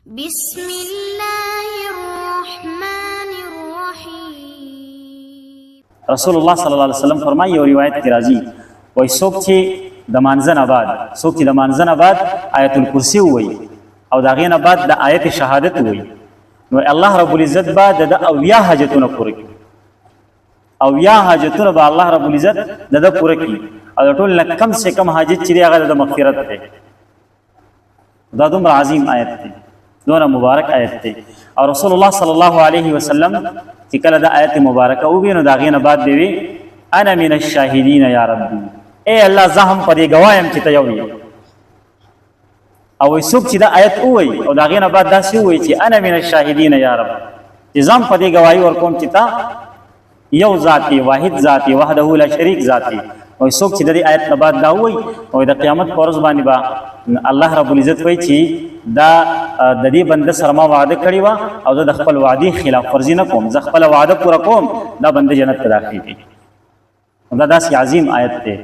بسم الله الرحمن الرحیم. رسول الله صلی الله علیه وسلم فرمایي یو روایت کې راځي وای څوک چې د مانځه نه بعد آیت الکرسی وایي او د هغې نه بعد د آیت شهادت وایي نو الله رب العزت به د اویا حاجتونه پوره کړي اویا حاجتونه به الله رب العزت د پوره کړي او د ټول نه کم سے کم حاجت چې دی هغه د مغفرت دی. دا دومره عظیم آیت دی، دونه مبارک آیت دی. او رسول الله صلی الله علیه وسلم چې کله د آیت مبارکه وویني نو د هغې نه بعد دی وي انا من الشاهدین یا ربي، ای الله زه هم په دې ګواه یم چې ته یو یې. او وایي څوک چې دا آیت ووایي او د هغې نه بعد داسې ووایي چې انا من الشاهدین یا رب، چې زه هم په دې ګواهي ورکوم چې ته یو ذات یې، واحد ذات یې، وحده لا شریک ذات یې. او څوک چې د دې آیت نه بعد دا ووایي او د قیامت په ورځ باندې به الله رب العزت وایي چې دا د دې بنده سره ما وعده کړې وه او زه د خپل وعدې خلاف ورزي نه کوم، زه خپله وعده پوره کوم، دا بنده جنت ته داخلېږي. دا داسې عظیم آیت دی.